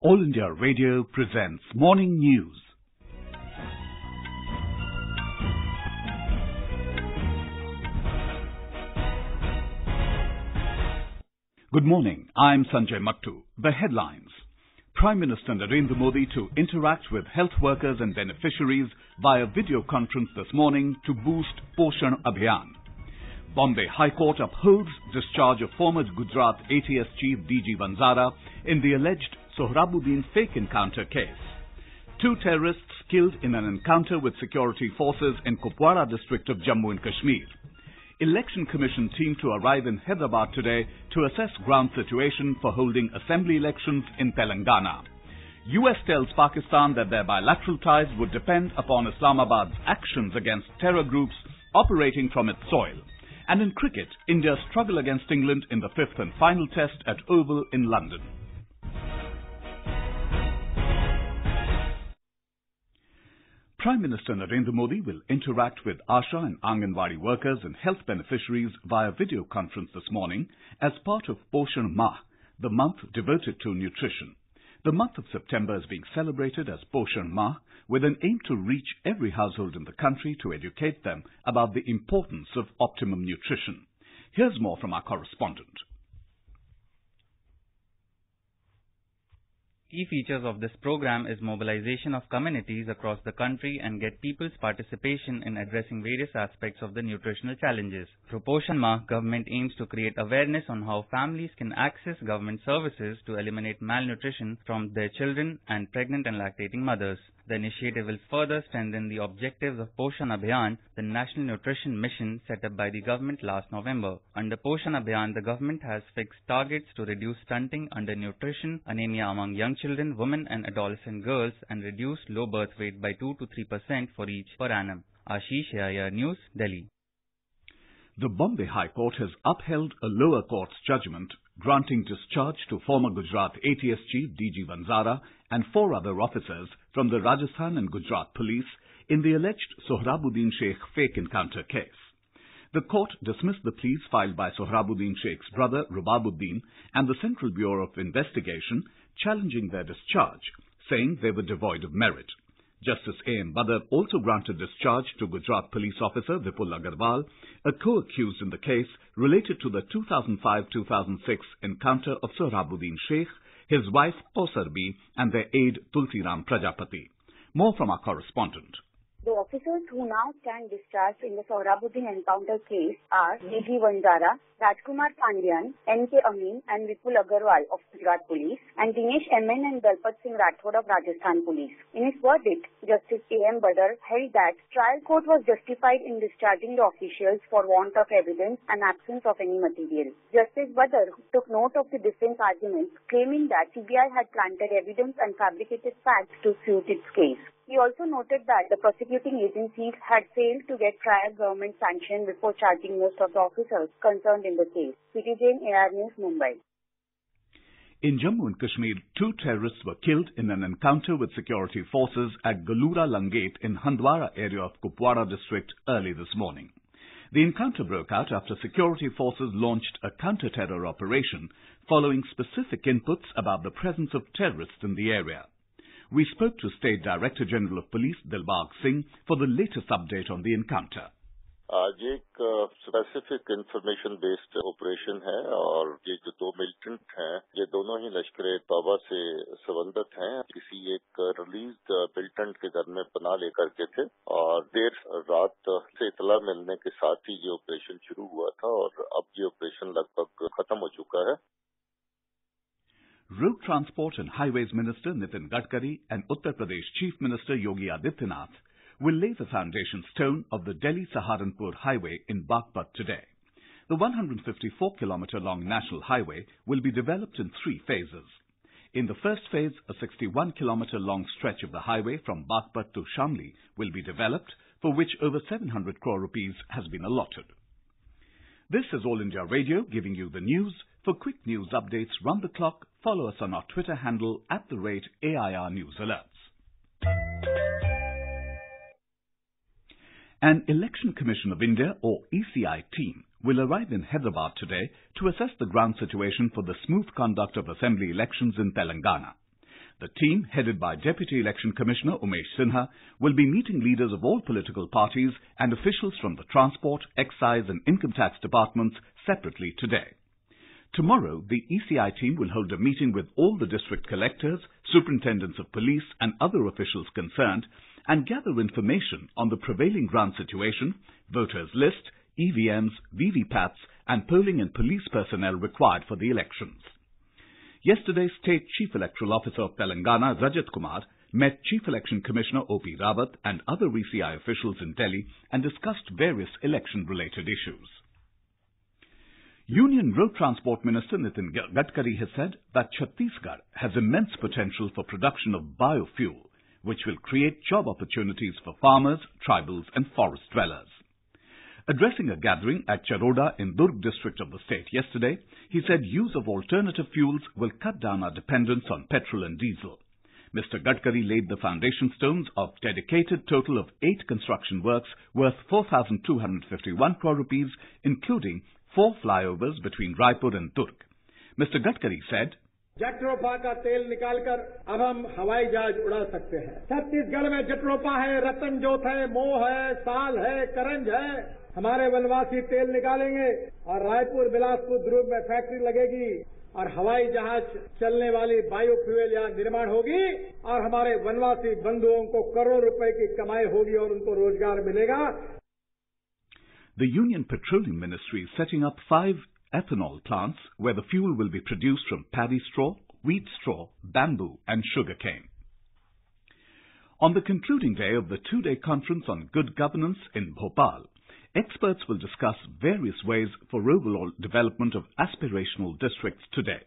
All India Radio presents Morning News. Good morning. I'm Sanjay Mattu. The headlines. Prime Minister Narendra Modi to interact with health workers and beneficiaries via video conference this morning to boost Poshan Abhiyan. Bombay High Court upholds discharge of former Gujarat ATS chief DG Vanzara in the alleged Sohrabuddin fake encounter case. 2 terrorists killed in an encounter with security forces in Kupwara district of Jammu and Kashmir. Election Commission team to arrive in Hyderabad today to assess ground situation for holding assembly elections in Telangana. US tells Pakistan that their bilateral ties would depend upon Islamabad's actions against terror groups operating from its soil. And in cricket, India's struggle against England in the 5th and final test at Oval in London. Prime Minister Narendra Modi will interact with Asha and Anganwadi workers and health beneficiaries via video conference this morning as part of Poshan Mah, the month devoted to nutrition. The month of September is being celebrated as Poshan Mah with an aim to reach every household in the country to educate them about the importance of optimum nutrition. Here's more from our correspondent. Key features of this program is mobilization of communities across the country and get people's participation in addressing various aspects of the nutritional challenges. Through Poshan Mah, government aims to create awareness on how families can access government services to eliminate malnutrition from their children and pregnant and lactating mothers. The initiative will further strengthen the objectives of Poshan Abhiyan, the national nutrition mission set up by the government last November. Under Poshan Abhiyan, the government has fixed targets to reduce stunting, undernutrition, anemia among young children, women and adolescent girls, and reduce low birth weight by 2 to 3% for each per annum. Ashish, AIR News, Delhi. The Bombay High Court has upheld a lower court's judgment granting discharge to former Gujarat ATS chief DG Vanzara and 4 other officers from the Rajasthan and Gujarat police in the alleged Sohrabuddin Sheikh fake encounter case. The court dismissed the pleas filed by Sohrabuddin Sheikh's brother Rubabuddin and the Central Bureau of Investigation challenging their discharge, saying they were devoid of merit. Justice A.M. Badar also granted discharge to Gujarat police officer Vipul Agarwal, a co-accused in the case related to the 2005-2006 encounter of Sohrabuddin Sheikh, his wife Kausar-B and their aide Tulsiram Prajapati. More from our correspondent. The officers who now stand discharged in the Sohrabuddin encounter case are DG Vanzara, Rajkumar Pandian, N.K. Amin and Vipul Agarwal of Gujarat Police and Dinesh M.N. and Dalpat Singh Rathod of Rajasthan Police. In his verdict, Justice A.M. Badar held that trial court was justified in discharging the officials for want of evidence and absence of any material. Justice Badar took note of the defense arguments, claiming that CBI had planted evidence and fabricated facts to suit its case. He also noted that the prosecuting agencies had failed to get prior government sanction before charging most of the officers concerned in the case. P.T. Jain, AR News, Mumbai. In Jammu and Kashmir, 2 terrorists were killed in an encounter with security forces at Galura Langate in Handwara area of Kupwara district early this morning. The encounter broke out after security forces launched a counter-terror operation following specific inputs about the presence of terrorists in the area. We spoke to State Director General of Police Dilbag Singh for the latest update on the encounter. आज एक specific information based operation है और ये जो 2 militant हैं ये दोनों ही लश्कर-ए-तौबा से संबंधित हैं। किसी एक रिलीज्ड मिलिटेंट के घर में पनाह लेकर के थे और देर रात से इतला मिलने के साथ ही ये ऑपरेशन शुरू हुआ था और अब ये ऑपरेशन लगभग खत्म हो चुका है। Road Transport and Highways Minister Nitin Gadkari and Uttar Pradesh Chief Minister Yogi Adityanath will lay the foundation stone of the Delhi-Saharanpur Highway in Baghpat today. The 154-kilometre long national highway will be developed in 3 phases. In the first phase, a 61-kilometre long stretch of the highway from Baghpat to Shamli will be developed, for which over 700 crore rupees has been allotted. This is All India Radio giving you the news. For quick news updates round the clock, follow us on our Twitter handle @AIR News Alerts. An Election Commission of India or ECI team will arrive in Hyderabad today to assess the ground situation for the smooth conduct of assembly elections in Telangana. The team, headed by Deputy Election Commissioner Umesh Sinha, will be meeting leaders of all political parties and officials from the Transport, Excise and Income Tax departments separately today. Tomorrow, the ECI team will hold a meeting with all the district collectors, superintendents of police and other officials concerned and gather information on the prevailing ground situation, voters' list, EVMs, VVPATs and polling and police personnel required for the elections. Yesterday, State Chief Electoral Officer of Telangana, Rajat Kumar, met Chief Election Commissioner O.P. Rawat and other ECI officials in Delhi and discussed various election-related issues. Union Road Transport Minister Nitin Gadkari has said that Chhattisgarh has immense potential for production of biofuel, which will create job opportunities for farmers, tribals and forest dwellers. Addressing a gathering at Charoda in Durg district of the state yesterday, he said use of alternative fuels will cut down our dependence on petrol and diesel. Mr. Gadkari laid the foundation stones of dedicated total of 8 construction works worth 4,251 crore rupees, including 4 flyovers between Raipur and Durg. Mr. Gadkari said, jatropha का तेल निकालकर अब हम हवाई जहाज उड़ा सकते हैं। छत्तीसगढ़ में जट्रोफा है, रतनजोत है, मोह है, साल है, करंज है। हमारे वनवासी तेल निकालेंगे और रायपुर, बिलासपुर, दुर्ग में फैक्ट्री लगेगी और हवाई जहाज चलने वाली बायोफ्यूल यहाँ निर्माण होगी और हमारे वनवासी बंधुओं को करोड़ रुपए की कमाई होगी और उनको रोजगार मिलेगा। The Union Petroleum Ministry is setting up 5 ethanol plants where the fuel will be produced from paddy straw, wheat straw, bamboo and sugarcane. On the concluding day of the 2-day conference on good governance in Bhopal, experts will discuss various ways for overall development of aspirational districts today.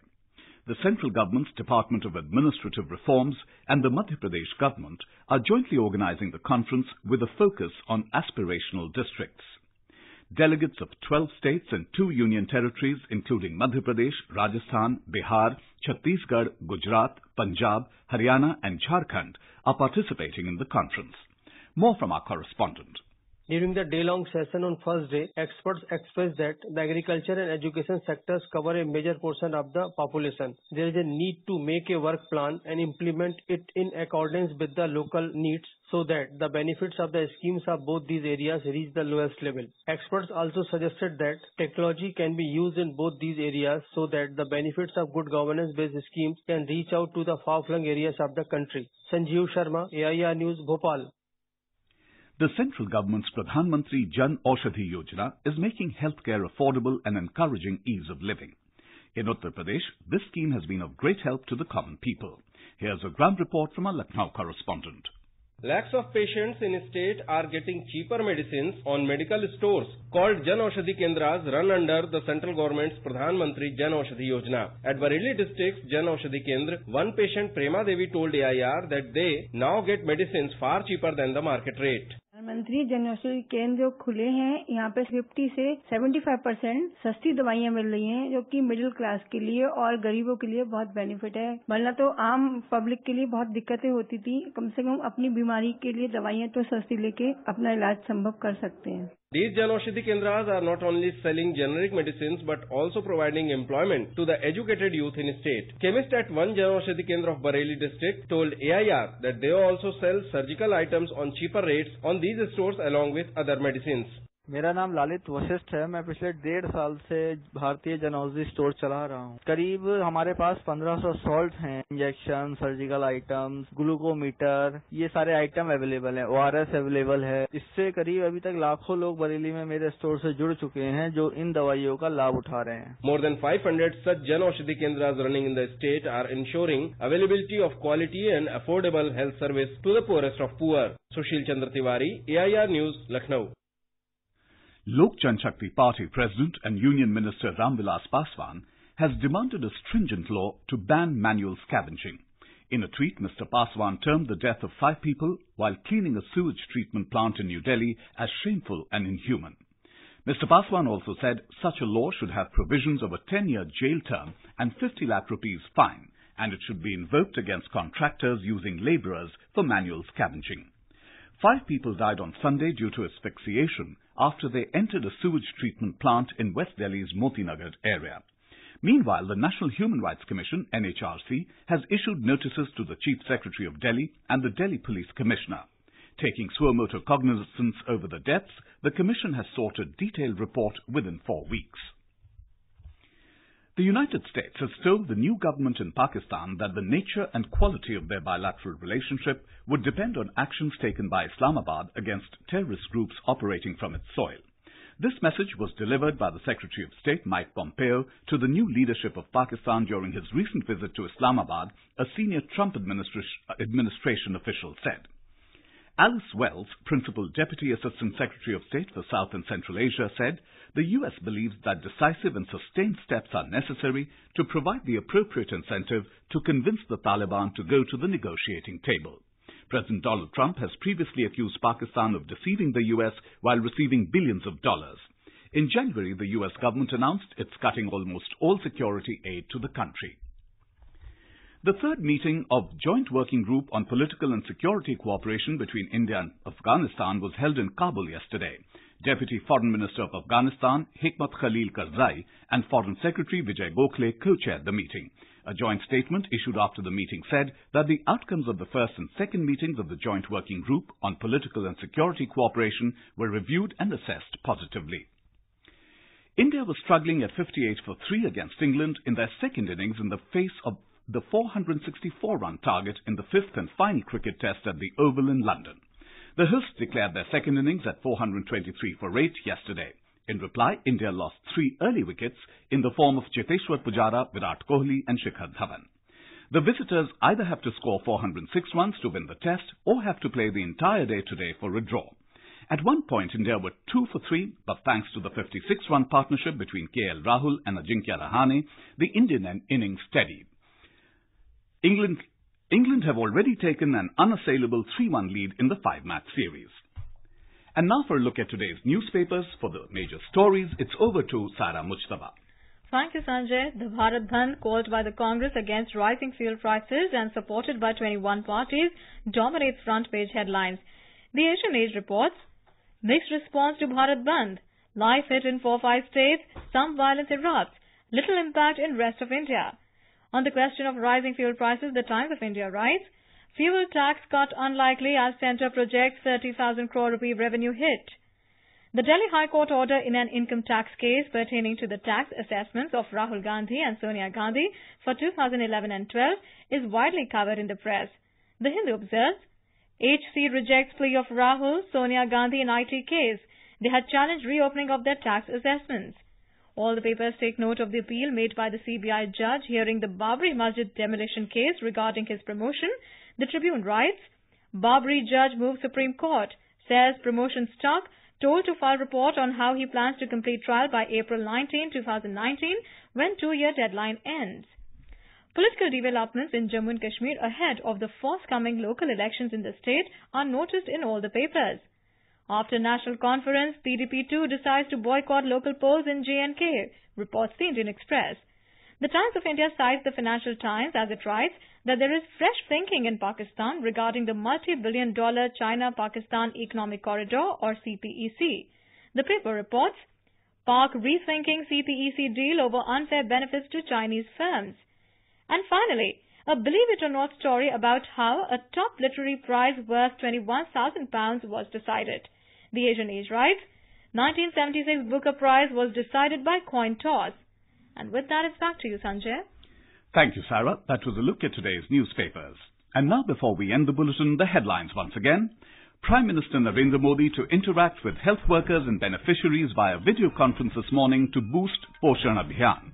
The central government's Department of Administrative Reforms and the Madhya Pradesh government are jointly organizing the conference with a focus on aspirational districts. Delegates of 12 states and 2 union territories, including Madhya Pradesh, Rajasthan, Bihar, Chhattisgarh, Gujarat, Punjab, Haryana and Jharkhand, are participating in the conference. More from our correspondent. During the day-long session on first day, experts expressed that the agriculture and education sectors cover a major portion of the population. There is a need to make a work plan and implement it in accordance with the local needs so that the benefits of the schemes of both these areas reach the lowest level. Experts also suggested that technology can be used in both these areas so that the benefits of good governance-based schemes can reach out to the far-flung areas of the country. Sanjeev Sharma, AIR News, Bhopal. The central government's Pradhan Mantri Jan Aushadhi Yojana is making healthcare affordable and encouraging ease of living. In Uttar Pradesh, this scheme has been of great help to the common people. Here's a ground report from our Lucknow correspondent. Lakhs of patients in a state are getting cheaper medicines on medical stores called Jan Aushadhi Kendras run under the central government's Pradhan Mantri Jan Aushadhi Yojana. At Bareilly district's Jan Aushadhi Kendra, one patient Prema Devi told AIR that they now get medicines far cheaper than the market rate. प्रधानमंत्री जन औषधि केंद्र जो खुले हैं यहाँ पे 50 से 75% सस्ती दवाइयाँ मिल रही हैं जो कि मिडिल क्लास के लिए और गरीबों के लिए बहुत बेनिफिट है। वरना तो आम पब्लिक के लिए बहुत दिक्कतें होती थी। कम से कम अपनी बीमारी के लिए दवाइयाँ तो सस्ती लेके अपना इलाज संभव कर सकते हैं। These Jan Aushadhi Kendras are not only selling generic medicines but also providing employment to the educated youth in state. Chemist at one Jan Aushadhi Kendra of Bareilly district told AIR that they also sell surgical items on cheaper rates on these stores along with other medicines. मेरा नाम लालित वशिष्ठ है। मैं पिछले 1.5 साल से भारतीय Jan Aushadhi store चला रहा हूँ। करीब हमारे पास 1500 सॉल्ट हैं, इंजेक्शन, सर्जिकल आइटम्स, ग्लूकोमीटर, ये सारे आइटम अवेलेबल हैं। ORS अवेलेबल है। इससे करीब अभी तक लाखों लोग बरेली में मेरे स्टोर से जुड़ चुके हैं जो इन दवाइयों का लाभ उठा रहे हैं। More than 500 such Jan Aushadhi Kendras running in the state are ensuring availability of quality and affordable health service to the poorest of poor. Sushil Chandra Tiwari, AIR News, Lucknow. Lok Janshakti Party President and Union Minister Ramvilas Paswan has demanded a stringent law to ban manual scavenging. In a tweet, Mr. Paswan termed the death of 5 people while cleaning a sewage treatment plant in New Delhi as shameful and inhuman. Mr. Paswan also said such a law should have provisions of a 10-year jail term and 50 lakh rupees fine, and it should be invoked against contractors using labourers for manual scavenging. 5 people died on Sunday due to asphyxiation after they entered a sewage treatment plant in West Delhi's Moti Nagar area. Meanwhile, the National Human Rights Commission, NHRC, has issued notices to the Chief Secretary of Delhi and the Delhi Police Commissioner. Taking suo motu cognizance over the deaths, the Commission has sought a detailed report within 4 weeks. The United States has told the new government in Pakistan that the nature and quality of their bilateral relationship would depend on actions taken by Islamabad against terrorist groups operating from its soil. This message was delivered by the Secretary of State, Mike Pompeo, to the new leadership of Pakistan during his recent visit to Islamabad, a senior Trump administration official said. Alice Wells, Principal Deputy Assistant Secretary of State for South and Central Asia, said the U.S. believes that decisive and sustained steps are necessary to provide the appropriate incentive to convince the Taliban to go to the negotiating table. President Donald Trump has previously accused Pakistan of deceiving the U.S. while receiving billions of dollars. In January, the U.S. government announced it's cutting almost all security aid to the country. The third meeting of Joint Working Group on Political and Security Cooperation between India and Afghanistan was held in Kabul yesterday. Deputy Foreign Minister of Afghanistan, Hikmat Khalil Karzai, and Foreign Secretary Vijay Gokhale co-chaired the meeting. A joint statement issued after the meeting said that the outcomes of the first and second meetings of the Joint Working Group on Political and Security Cooperation were reviewed and assessed positively. India was struggling at 58-3 against England in their second innings in the face of the 464-run target in the fifth and final cricket test at the Oval in London. The hosts declared their second innings at 423 for 8 yesterday. In reply, India lost 3 early wickets in the form of Cheteshwar Pujara, Virat Kohli and Shikhar Dhawan. The visitors either have to score 406 runs to win the test or have to play the entire day today for a draw. At one point, India were 2 for 3, but thanks to the 56-run partnership between KL Rahul and Ajinkya Rahane, the Indian innings steadied. England have already taken an unassailable 3-1 lead in the 5-match series. And now for a look at today's newspapers. For the major stories, it's over to Sara Mujtaba. Thank you, Sanjay. The Bharat Bandh, called by the Congress against rising fuel prices and supported by 21 parties, dominates front-page headlines. The Asian Age reports, mixed response to Bharat Bandh. Life hit in 4-5 states, some violence erupts. Little impact in rest of India. On the question of rising fuel prices, the Times of India writes, fuel tax cut unlikely as centre projects 30,000 crore rupee revenue hit. The Delhi High Court order in an income tax case pertaining to the tax assessments of Rahul Gandhi and Sonia Gandhi for 2011 and 12 is widely covered in the press. The Hindu observes, HC rejects plea of Rahul, Sonia Gandhi in IT case. They had challenged reopening of their tax assessments. All the papers take note of the appeal made by the CBI judge hearing the Babri Masjid demolition case regarding his promotion. The Tribune writes, Babri judge moves Supreme Court, says promotion stuck, told to file report on how he plans to complete trial by April 19, 2019, when 2-year deadline ends. Political developments in Jammu and Kashmir ahead of the forthcoming local elections in the state are noticed in all the papers. After national conference, PDP too decides to boycott local polls in J&K, reports the Indian Express. The Times of India cites the Financial Times as it writes that there is fresh thinking in Pakistan regarding the multi-billion-dollar China-Pakistan Economic Corridor or CPEC. The paper reports, Pak rethinking CPEC deal over unfair benefits to Chinese firms. And finally, a believe it or not story about how a top literary prize worth £21,000 was decided. The Asian Age writes, 1976 Booker Prize was decided by coin toss. And with that, it's back to you, Sanjay. Thank you, Sarah. That was a look at today's newspapers. And now, before we end the bulletin, the headlines once again. Prime Minister Narendra Modi to interact with health workers and beneficiaries via video conference this morning to boost Poshan Abhiyan.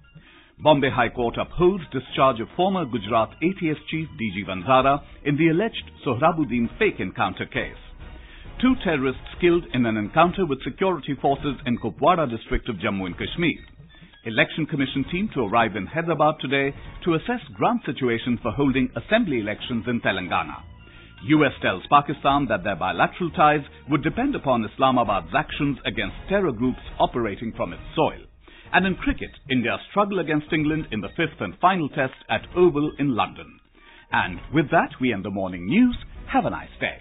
Bombay High Court upholds discharge of former Gujarat ATS chief DG Vanzara in the alleged Sohrabuddin fake encounter case. 2 terrorists killed in an encounter with security forces in Kupwara district of Jammu and Kashmir. Election Commission team to arrive in Hyderabad today to assess ground situation for holding assembly elections in Telangana. US tells Pakistan that their bilateral ties would depend upon Islamabad's actions against terror groups operating from its soil. And in cricket, India struggle against England in the 5th and final test at Oval in London. And with that, we end the morning news. Have a nice day.